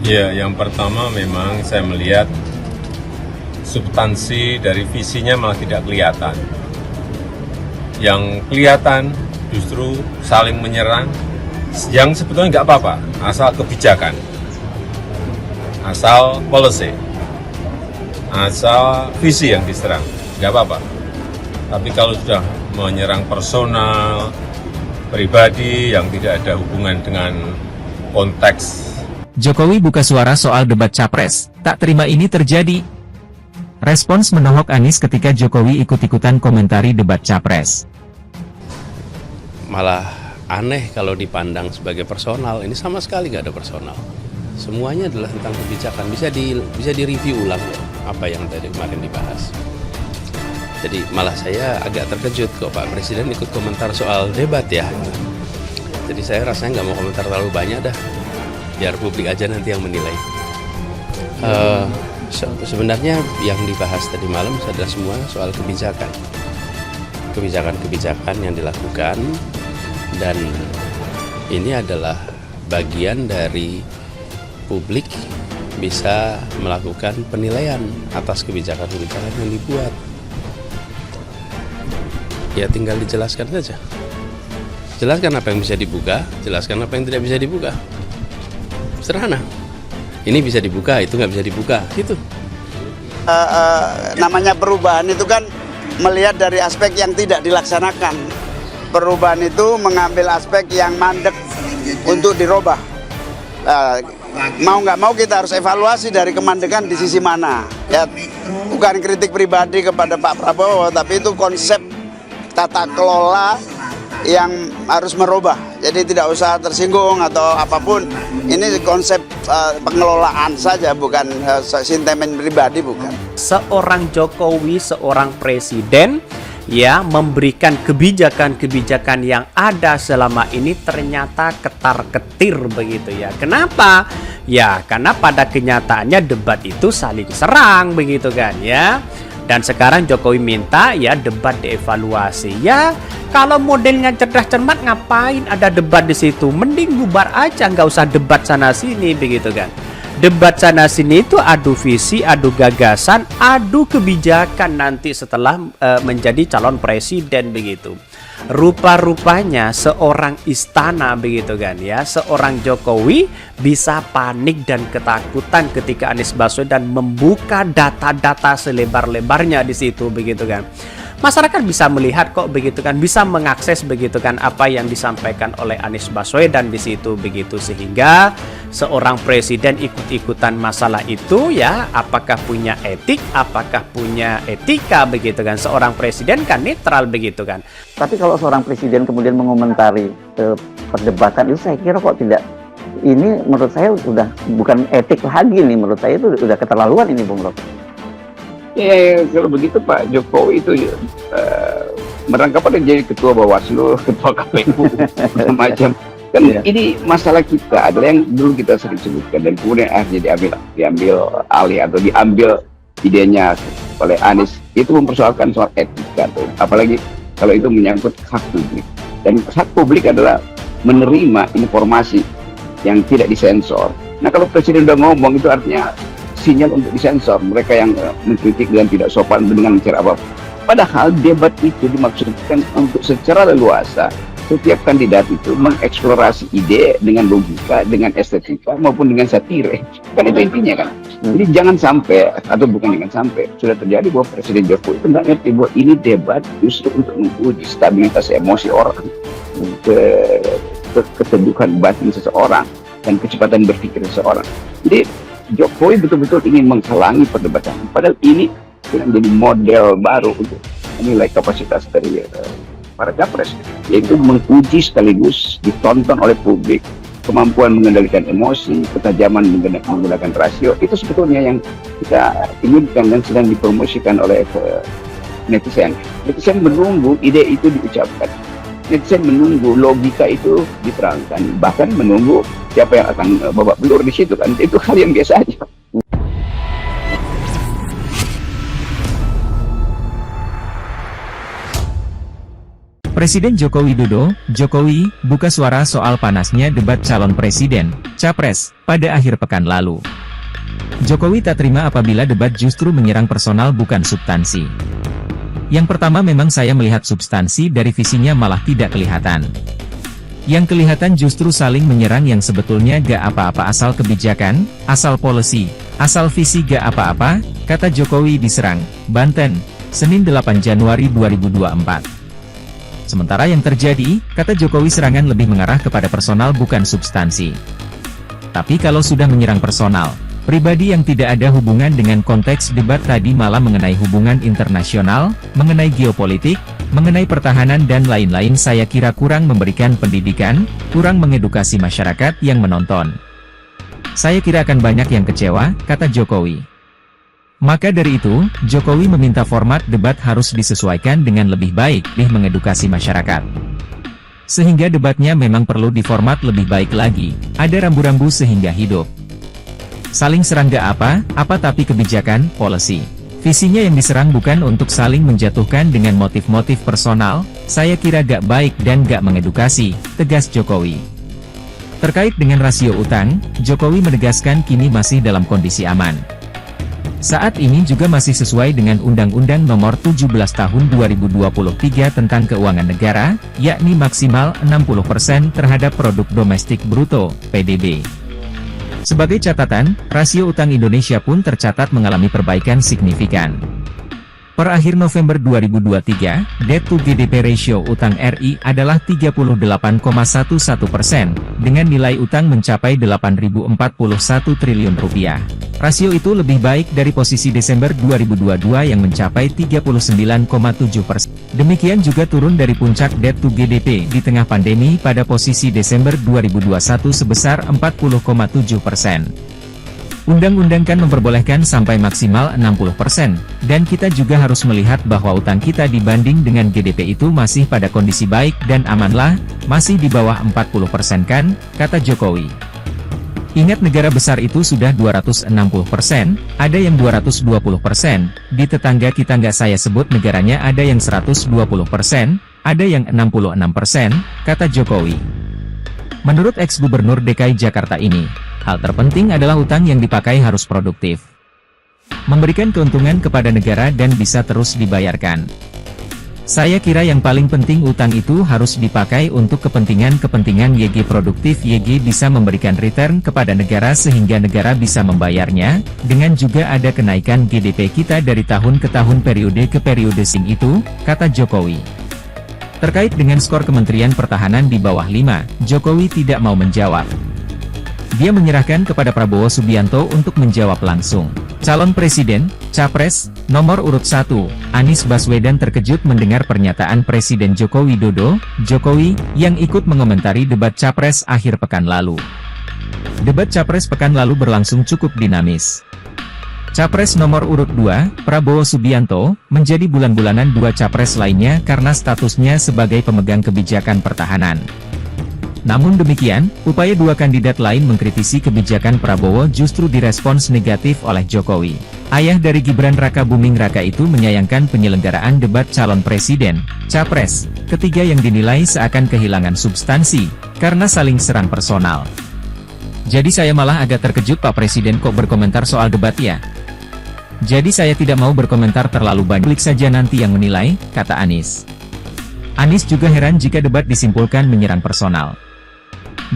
Ya, yang pertama memang saya melihat substansi dari visinya malah tidak kelihatan. Yang kelihatan justru saling menyerang, yang sebetulnya nggak apa-apa, asal kebijakan, asal policy, asal visi yang diserang, nggak apa-apa. Tapi kalau sudah menyerang personal, pribadi yang tidak ada hubungan dengan konteks. Jokowi buka suara soal debat Capres, tak terima ini terjadi. Respons menohok Anies ketika Jokowi ikut-ikutan komentari debat Capres. Malah aneh kalau dipandang sebagai personal, ini sama sekali nggak ada personal. Semuanya adalah tentang kebijakan, bisa direview ulang apa yang tadi kemarin dibahas. Jadi malah saya agak terkejut kok Pak Presiden ikut komentar soal debat ya. Jadi saya rasanya nggak mau komentar terlalu banyak dah, biar publik aja nanti yang menilai. Sebenarnya yang dibahas tadi malam adalah semua soal kebijakan. Kebijakan-kebijakan yang dilakukan, dan ini adalah bagian dari publik bisa melakukan penilaian atas kebijakan-kebijakan yang dibuat. Ya tinggal dijelaskan saja. Jelaskan apa yang bisa dibuka, jelaskan apa yang tidak bisa dibuka. Sederhana. Ini bisa dibuka, itu nggak bisa dibuka, gitu. Namanya perubahan itu kan melihat dari aspek yang tidak dilaksanakan. Perubahan itu mengambil aspek yang mandek untuk dirubah. Mau nggak mau kita harus evaluasi dari kemandekan di sisi mana. Ya, bukan kritik pribadi kepada Pak Prabowo, tapi itu konsep tata kelola yang harus merubah. Jadi tidak usah tersinggung atau apapun. Ini konsep pengelolaan saja, bukan sentimen pribadi, bukan. Seorang Jokowi, seorang presiden ya memberikan kebijakan-kebijakan yang ada selama ini ternyata ketar-ketir begitu ya. Kenapa? Ya karena pada kenyataannya debat itu saling serang begitu kan ya. Dan sekarang Jokowi minta ya debat dievaluasi. Ya kalau modelnya cerdas cermat ngapain ada debat di situ? Mending bubar aja, nggak usah debat sana sini begitu kan. Debat sana sini itu adu visi, adu gagasan, adu kebijakan nanti setelah menjadi calon presiden begitu. Rupa-rupanya seorang istana begitu kan ya, seorang Jokowi bisa panik dan ketakutan ketika Anies Baswedan membuka data-data selebar-lebarnya di situ begitu kan. Masyarakat bisa melihat kok begitu kan, bisa mengakses begitu kan apa yang disampaikan oleh Anies Baswedan di situ begitu, sehingga seorang presiden ikut-ikutan masalah itu ya, apakah punya etik, apakah punya etika begitu kan. Seorang presiden kan netral begitu kan. Tapi kalau seorang presiden kemudian mengomentari perdebatan itu, saya kira kok tidak, ini menurut saya sudah bukan etik lagi nih, menurut saya itu sudah keterlaluan ini Bung Rob. Ya, kalau begitu Pak Jokowi itu merangkap pada jadi ketua Bawaslu, ketua KPU, macam kan ya. Ini masalah kita adalah yang dulu kita sering sebutkan, dan kemudian akhirnya diambil alih atau diambil idenya oleh Anies, itu mempersoalkan soal etika tuh. Apalagi kalau itu menyangkut hak publik, dan hak publik adalah menerima informasi yang tidak disensor. Nah kalau presiden udah ngomong, itu artinya sinyal untuk disensor mereka yang mengkritik dengan tidak sopan dengan cara apa. Padahal debat itu dimaksudkan untuk secara leluasa setiap kandidat itu mengeksplorasi ide dengan logika, dengan estetika maupun dengan satire. Kan itu intinya kan. Jadi jangan sampai, atau bukan jangan sampai, sudah terjadi bahwa Presiden Jokowi itu nggak ngerti bahwa ini debat justru untuk menguji stabilitas emosi orang, keteduhan batin seseorang, dan kecepatan berpikir seseorang. Jadi Jokowi betul-betul ingin menghalangi perdebatan. Padahal ini menjadi model baru untuk menilai kapasitas dari para capres, yaitu menguji sekaligus ditonton oleh publik kemampuan mengendalikan emosi, ketajaman menggunakan rasio. Itu sebetulnya yang kita inginkan dan sedang dipromosikan oleh netizen. Netizen menunggu ide itu diucapkan. Netizen menunggu logika itu diterangkan, bahkan menunggu siapa yang akan babak belur di situ kan. Itu hal yang biasa aja. Presiden Joko Widodo, Jokowi, buka suara soal panasnya debat calon presiden, capres, pada akhir pekan lalu. Jokowi tak terima apabila debat justru menyerang personal bukan substansi. Yang pertama memang saya melihat substansi dari visinya malah tidak kelihatan. Yang kelihatan justru saling menyerang yang sebetulnya gak apa-apa asal kebijakan, asal policy, asal visi gak apa-apa, kata Jokowi diserang, Banten, Senin 8 Januari 2024. Sementara yang terjadi, kata Jokowi serangan lebih mengarah kepada personal bukan substansi. Tapi kalau sudah menyerang personal, pribadi yang tidak ada hubungan dengan konteks debat tadi malah mengenai hubungan internasional, mengenai geopolitik, mengenai pertahanan dan lain-lain saya kira kurang memberikan pendidikan, kurang mengedukasi masyarakat yang menonton. Saya kira akan banyak yang kecewa, kata Jokowi. Maka dari itu, Jokowi meminta format debat harus disesuaikan dengan lebih baik, mengedukasi masyarakat. Sehingga debatnya memang perlu diformat lebih baik lagi, ada rambu-rambu sehingga hidup. Saling serang gak apa tapi kebijakan, policy. Visinya yang diserang bukan untuk saling menjatuhkan dengan motif-motif personal, saya kira gak baik dan gak mengedukasi, tegas Jokowi. Terkait dengan rasio utang, Jokowi menegaskan kini masih dalam kondisi aman. Saat ini juga masih sesuai dengan Undang-Undang Nomor 17 Tahun 2023 tentang Keuangan Negara, yakni maksimal 60% terhadap Produk Domestik Bruto, PDB. Sebagai catatan, rasio utang Indonesia pun tercatat mengalami perbaikan signifikan. Per akhir November 2023, debt to GDP ratio utang RI adalah 38,11%, dengan nilai utang mencapai 8.041 triliun rupiah. Rasio itu lebih baik dari posisi Desember 2022 yang mencapai 39,7%. Demikian juga turun dari puncak debt to GDP di tengah pandemi pada posisi Desember 2021 sebesar 40,7%. Undang-undang kan memperbolehkan sampai maksimal 60%, dan kita juga harus melihat bahwa utang kita dibanding dengan GDP itu masih pada kondisi baik dan amanlah, masih di bawah 40% kan, kata Jokowi. Ingat negara besar itu sudah 260%, ada yang 220%, di tetangga kita nggak saya sebut negaranya ada yang 120%, ada yang 66%, kata Jokowi. Menurut ex-gubernur DKI Jakarta ini, hal terpenting adalah utang yang dipakai harus produktif. Memberikan keuntungan kepada negara dan bisa terus dibayarkan. Saya kira yang paling penting utang itu harus dipakai untuk kepentingan-kepentingan YG produktif. YG bisa memberikan return kepada negara sehingga negara bisa membayarnya, dengan juga ada kenaikan GDP kita dari tahun ke tahun periode ke periode sing itu, kata Jokowi. Terkait dengan skor Kementerian Pertahanan di bawah 5, Jokowi tidak mau menjawab. Dia menyerahkan kepada Prabowo Subianto untuk menjawab langsung. Calon Presiden, Capres, nomor urut 1, Anies Baswedan terkejut mendengar pernyataan Presiden Joko Widodo, Jokowi, yang ikut mengomentari debat Capres akhir pekan lalu. Debat Capres pekan lalu berlangsung cukup dinamis. Capres nomor urut 2, Prabowo Subianto, menjadi bulan-bulanan dua capres lainnya karena statusnya sebagai pemegang kebijakan pertahanan. Namun demikian, upaya dua kandidat lain mengkritisi kebijakan Prabowo justru direspons negatif oleh Jokowi. Ayah dari Gibran Raka Buming Raka itu menyayangkan penyelenggaraan debat calon presiden, capres, ketiga yang dinilai seakan kehilangan substansi, karena saling serang personal. Jadi saya malah agak terkejut Pak Presiden kok berkomentar soal debat ya. Jadi saya tidak mau berkomentar terlalu banyak. Klik saja nanti yang menilai, kata Anies. Anies juga heran jika debat disimpulkan menyerang personal.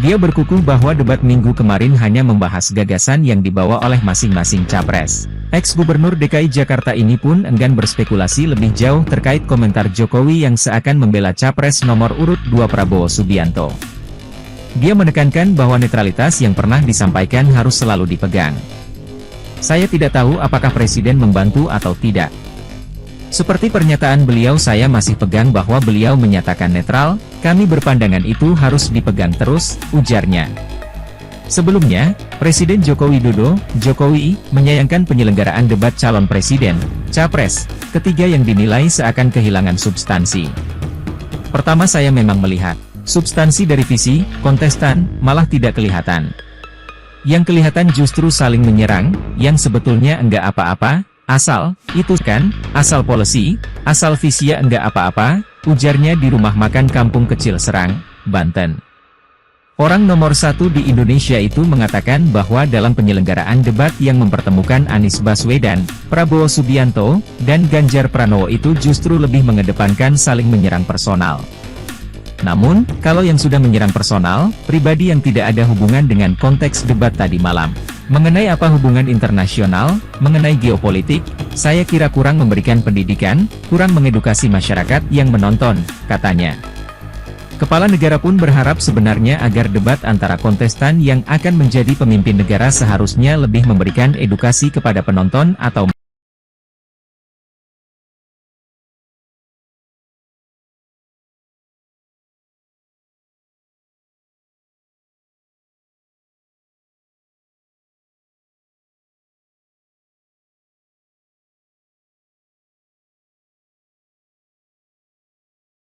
Dia berkukuh bahwa debat minggu kemarin hanya membahas gagasan yang dibawa oleh masing-masing capres. Ex-Gubernur DKI Jakarta ini pun enggan berspekulasi lebih jauh terkait komentar Jokowi yang seakan membela capres nomor urut 2 Prabowo Subianto. Dia menekankan bahwa netralitas yang pernah disampaikan harus selalu dipegang. Saya tidak tahu apakah Presiden membantu atau tidak. Seperti pernyataan beliau saya masih pegang bahwa beliau menyatakan netral, kami berpandangan itu harus dipegang terus, ujarnya. Sebelumnya, Presiden Joko Widodo, Jokowi, menyayangkan penyelenggaraan debat calon presiden, capres, ketiga yang dinilai seakan kehilangan substansi. Pertama saya memang melihat, substansi dari visi, kontestan, malah tidak kelihatan. Yang kelihatan justru saling menyerang, yang sebetulnya enggak apa-apa, asal, itu kan, asal policy, asal visi enggak apa-apa, ujarnya di rumah makan Kampung Kecil Serang, Banten. Orang nomor satu di Indonesia itu mengatakan bahwa dalam penyelenggaraan debat yang mempertemukan Anies Baswedan, Prabowo Subianto, dan Ganjar Pranowo itu justru lebih mengedepankan saling menyerang personal. Namun, kalau yang sudah menyerang personal, pribadi yang tidak ada hubungan dengan konteks debat tadi malam. Mengenai apa hubungan internasional, mengenai geopolitik, saya kira kurang memberikan pendidikan, kurang mengedukasi masyarakat yang menonton, katanya. Kepala negara pun berharap sebenarnya agar debat antara kontestan yang akan menjadi pemimpin negara seharusnya lebih memberikan edukasi kepada penonton atau